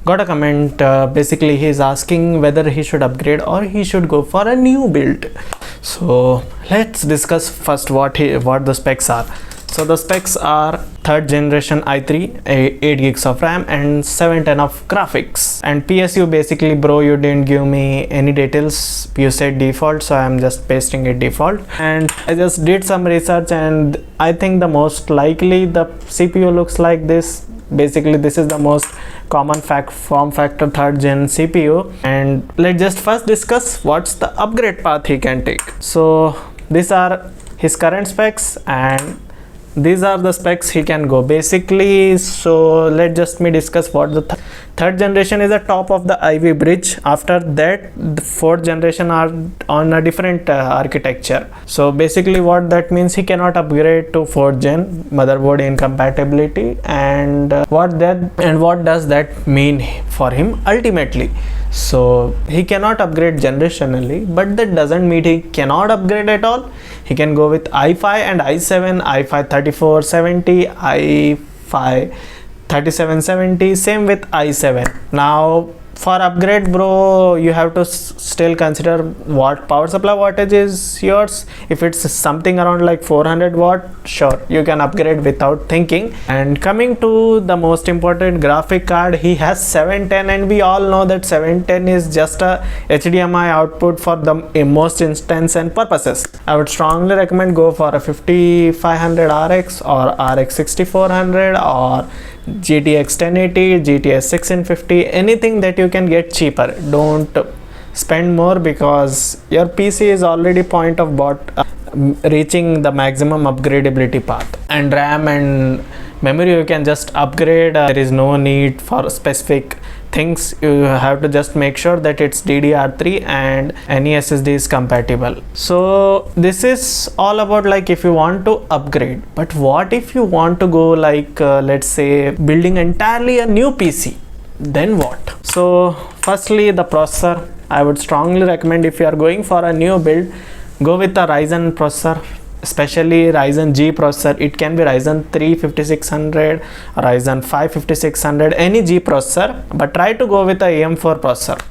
got a comment. Basically he is asking whether he should upgrade or he should go for a new build. So let's discuss first what the specs are. So the specs are 3rd generation i3, 8 gigs of RAM and 710 of graphics. And PSU, basically bro, you didn't give me any details, you said default, so I'm just pasting it default. And I just did some research and I think the most likely the CPU looks like this. Basically this is the most common form factor 3rd gen CPU. And let's just first discuss what's the upgrade path he can take. So these are his current specs and these are the specs he can go basically. So let's just discuss what the 3rd generation is, the top of the Ivy bridge. After that the 4th generation are on a different architecture. So basically what that means, he cannot upgrade to 4th gen, motherboard incompatibility. And what does that mean for him ultimately? So he cannot upgrade generationally, but that doesn't mean he cannot upgrade at all. He can go with i5 and i7, i5 3470, i5 3770, same with i7. Now for upgrade bro, you have to still consider what power supply wattage is yours. If it's something around like 400 watt, sure, you can upgrade without thinking. And coming to the most important graphic card, he has 710 and we all know that 710 is just a HDMI output for the most instance and purposes. I would strongly recommend go for a 5500 RX or RX 6400 or GTX 1080, GTS 1650, anything that you can get cheaper. Don't spend more because your PC is already point of reaching the maximum upgradability path. And RAM and memory you can just upgrade. There is no need for specific things. You have to just make sure that it's DDR3 and any SSD is compatible. So this is all about like if you want to upgrade. But what if you want to go like let's say building entirely a new PC? Then what? So firstly, the processor, I would strongly recommend if you are going for a new build, go with a Ryzen processor, especially Ryzen G processor. It can be Ryzen 3 5600, Ryzen 5 5600, any G processor, but try to go with a AM4 processor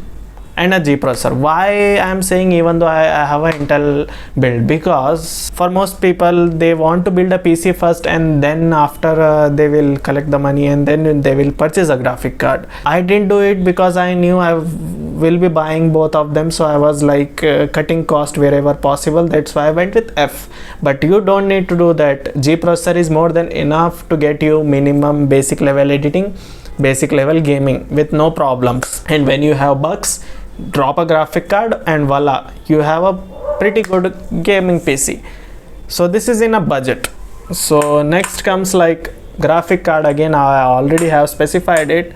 and a G processor. Why I am saying even though I have an Intel build? Because for most people, they want to build a PC first and then after they will collect the money and then they will purchase a graphic card. I didn't do it because I knew I will be buying both of them, so I was like cutting cost wherever possible. That's why I went with F. But you don't need to do that. G processor is more than enough to get you minimum basic level editing, basic level gaming with no problems. And when you have bugs, drop a graphic card and voila, you have a pretty good gaming PC. So this is in a budget. So next comes like graphic card. Again, I already have specified it.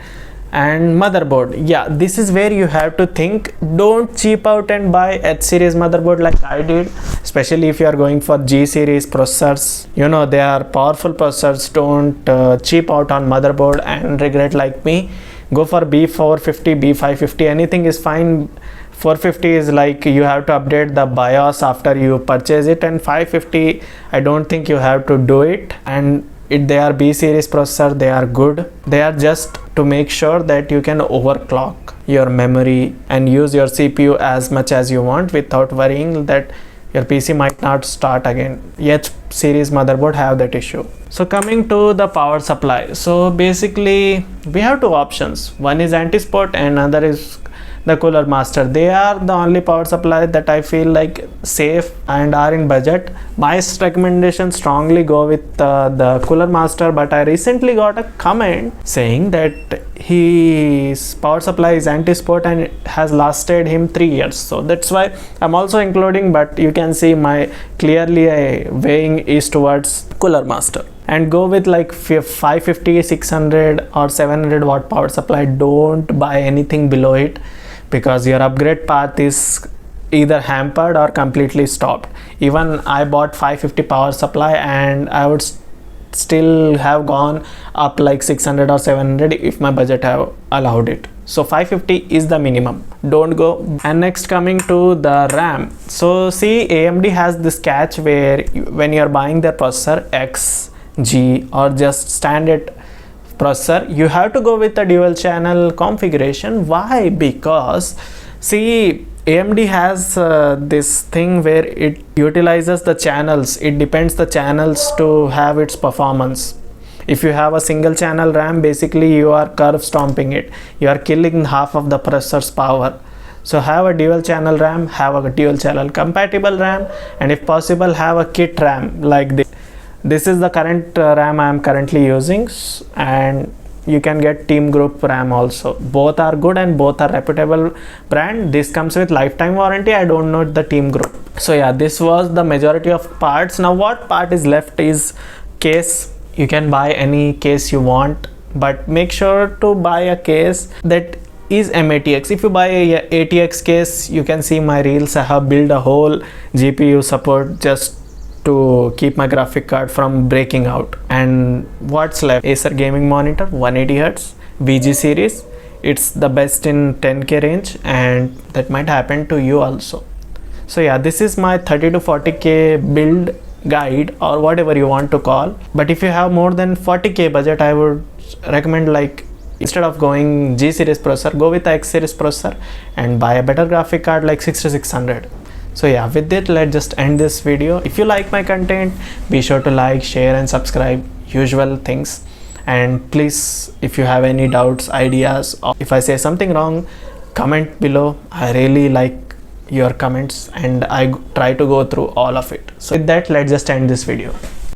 And motherboard, yeah, this is where you have to think. Don't cheap out and buy H series motherboard like I did, especially if you are going for G series processors. You know, they are powerful processors. Don't cheap out on motherboard and regret like me. Go for B450, B550, anything is fine. 450 is like you have to update the BIOS after you purchase it, and 550 I don't think you have to do it. And they are B series processor, they are good. They are just to make sure that you can overclock your memory and use your CPU as much as you want without worrying that your PC might not start again. H series motherboard have that issue. So coming to the power supply, so basically we have two options. One is anti-spot and another is the Cooler Master. They are the only power supply that I feel like safe and are in budget. My recommendation strongly go with the Cooler Master, but I recently got a comment saying that his power supply is anti-spot and it has lasted him 3 years. So that's why I'm also including, but you can see my clearly weighing is towards Cooler Master. And go with like 550, 600 or 700 watt power supply. Don't buy anything below it, because your upgrade path is either hampered or completely stopped. Even I bought 550 power supply and I would still have gone up like 600 or 700 if my budget have allowed it. So 550 is the minimum, don't go. And next coming to the RAM. So see, AMD has this catch where when you're buying their processor X, G or just standard processor, you have to go with a dual channel configuration. Why? Because see, AMD has this thing where it utilizes the channels, it depends the channels to have its performance. If you have a single channel RAM, basically you are curve stomping it, you are killing half of the processor's power. So have a dual channel RAM, have a dual channel compatible RAM, and if possible have a kit RAM like this. This is the current RAM I am currently using, and you can get Team Group RAM also. Both are good and both are reputable brand. This comes with lifetime warranty. I don't know the Team Group. So yeah, this was the majority of parts. Now what part is left is case. You can buy any case you want, but make sure to buy a case that is MATX. If you buy a ATX case, you can see my reels, I have built a whole GPU support just to keep my graphic card from breaking out. And what's left? Acer gaming monitor, 180Hz VG series. It's the best in 10K range, and that might happen to you also. So yeah, this is my 30 to 40K build guide, or whatever you want to call. But if you have more than 40K budget, I would recommend, like, instead of going G series processor, go with the X series processor and buy a better graphic card like 6600. So yeah, with that, let's just end this video. If you like my content, be sure to like, share and subscribe, usual things. And please, if you have any doubts, ideas, or if I say something wrong, comment below. I really like your comments and I try to go through all of it. So with that, let's just end this video.